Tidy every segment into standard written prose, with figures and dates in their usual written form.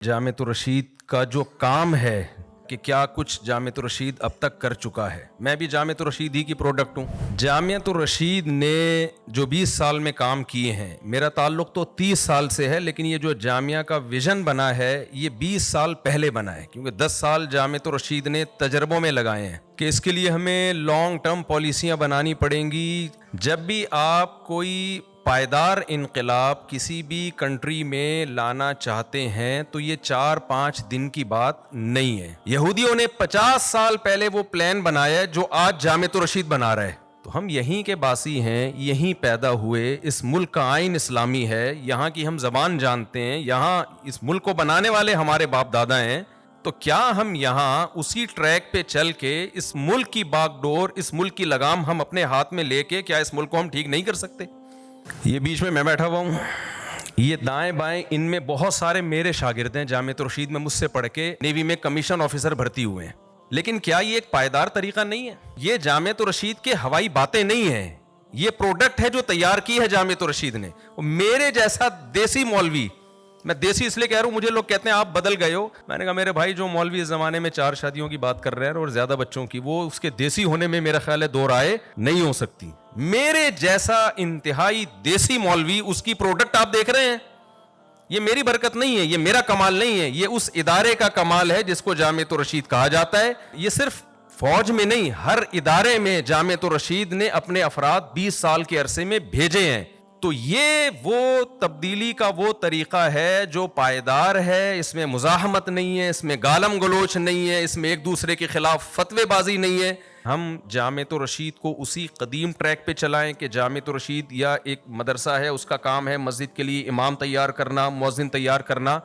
جامعۃ الرشید کا جو کام ہے کہ کیا کچھ جامعۃ الرشید اب تک کر چکا ہے. میں بھی جامعۃ الرشید ہی کی پروڈکٹ ہوں. جامعۃ الرشید نے جو 20 سال میں کام کیے ہیں، میرا تعلق تو 30 سال سے ہے، لیکن یہ جو جامعہ کا ویژن بنا ہے یہ 20 سال پہلے بنا ہے، کیونکہ 10 سال جامعۃ الرشید نے تجربوں میں لگائے ہیں کہ اس کے لیے ہمیں لانگ ٹرم پالیسیاں بنانی پڑیں گی. جب بھی آپ کوئی پائیدار انقلاب کسی بھی کنٹری میں لانا چاہتے ہیں تو یہ 4-5 دن کی بات نہیں ہے. یہودیوں نے 50 سال پہلے وہ پلان بنایا جو آج جامعۃ الرشید بنا رہا ہے. تو ہم یہیں کے باسی ہیں، یہیں پیدا ہوئے، اس ملک کا آئین اسلامی ہے، یہاں کی ہم زبان جانتے ہیں، یہاں اس ملک کو بنانے والے ہمارے باپ دادا ہیں. تو کیا ہم یہاں اسی ٹریک پہ چل کے اس ملک کی باغ ڈور، اس ملک کی لگام ہم اپنے ہاتھ میں لے کے کیا اس ملک کو ہم ٹھیک نہیں کر سکتے؟ یہ بیچ میں بیٹھا ہوا ہوں، یہ دائیں بائیں ان میں بہت سارے میرے شاگرد ہیں، جامعۃ الرشید میں مجھ سے پڑھ کے نیوی میں کمیشن آفیسر بھرتی ہوئے ہیں. لیکن کیا یہ ایک پائیدار طریقہ نہیں ہے؟ یہ جامعۃ الرشید کے ہوائی باتیں نہیں ہیں، یہ پروڈکٹ ہے جو تیار کی ہے جامعۃ الرشید نے. میرے جیسا دیسی مولوی، میں دیسی اس لیے کہہ رہا ہوں، مجھے لوگ کہتے ہیں آپ بدل گئے ہو. میں نے کہا میرے بھائی جو مولوی اس زمانے میں 4 شادیوں کی بات کر رہے ہیں اور زیادہ بچوں کی، وہ اس کے دیسی ہونے میں میرا خیال ہے 2 رائے نہیں ہو سکتی. میرے جیسا انتہائی دیسی مولوی، اس کی پروڈکٹ آپ دیکھ رہے ہیں. یہ میری برکت نہیں ہے، یہ میرا کمال نہیں ہے، یہ اس ادارے کا کمال ہے جس کو جامعۃ الرشید کہا جاتا ہے. یہ صرف فوج میں نہیں، ہر ادارے میں جامعۃ الرشید نے اپنے افراد 20 سال کے عرصے میں بھیجے ہیں. تو یہ وہ تبدیلی کا وہ طریقہ ہے جو پائیدار ہے، اس میں مزاحمت نہیں ہے، اس میں گالم گلوچ نہیں ہے، اس میں ایک دوسرے کے خلاف فتوے بازی نہیں ہے. ہم جامعۃ الرشید کو اسی قدیم ٹریک پہ چلائیں کہ جامعۃ الرشید یا ایک مدرسہ ہے، اس کا کام ہے مسجد کے لیے امام تیار کرنا، مؤذن تیار کرنا.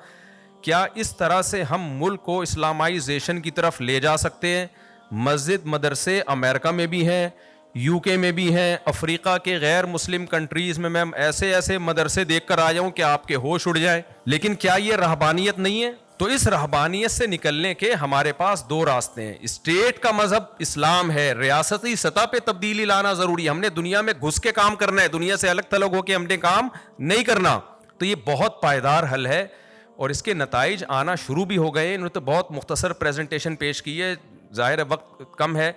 کیا اس طرح سے ہم ملک کو اسلامائزیشن کی طرف لے جا سکتے ہیں؟ مسجد مدرسے امریکہ میں بھی ہیں، یو کے میں بھی ہیں، افریقہ کے غیر مسلم کنٹریز میں میں ایسے مدرسے دیکھ کر آیا ہوں کہ آپ کے ہوش اڑ جائیں. لیکن کیا یہ رہبانیت نہیں ہے؟ تو اس رہبانیت سے نکلنے کے ہمارے پاس 2 راستے ہیں. اسٹیٹ کا مذہب اسلام ہے، ریاستی سطح پہ تبدیلی لانا ضروری ہے. ہم نے دنیا میں گھس کے کام کرنا ہے، دنیا سے الگ تھلگ ہو کے ہم نے کام نہیں کرنا. تو یہ بہت پائیدار حل ہے اور اس کے نتائج آنا شروع بھی ہو گئے. انہوں نے تو بہت مختصر پریزنٹیشن پیش کی ہے، ظاہر ہے وقت کم ہے،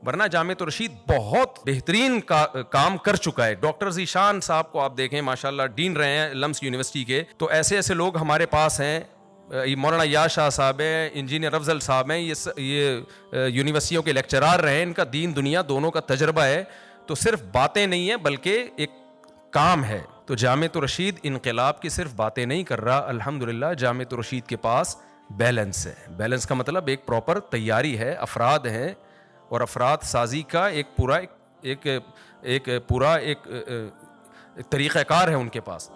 ورنہ جامعۃ الرشید بہت بہترین کام کر چکا ہے. ڈاکٹر ذیشان صاحب کو آپ دیکھیں، ماشاءاللہ ڈین رہے ہیں لمس یونیورسٹی کے. تو ایسے لوگ ہمارے پاس ہیں. مولانا یاز شاہ صاحب ہیں، انجینئر افضل صاحب ہیں، یہ یونیورسٹیوں کے لیکچرار رہے ہیں. ان کا دین دنیا دونوں کا تجربہ ہے. تو صرف باتیں نہیں ہیں بلکہ ایک کام ہے. تو جامعۃ الرشید انقلاب کی صرف باتیں نہیں کر رہا، الحمدللہ جامعۃ الرشید کے پاس بیلنس ہے. بیلنس کا مطلب ایک پراپر تیاری ہے، افراد ہیں، اور افراد سازی کا ایک پورا طریقہ کار ہے ان کے پاس.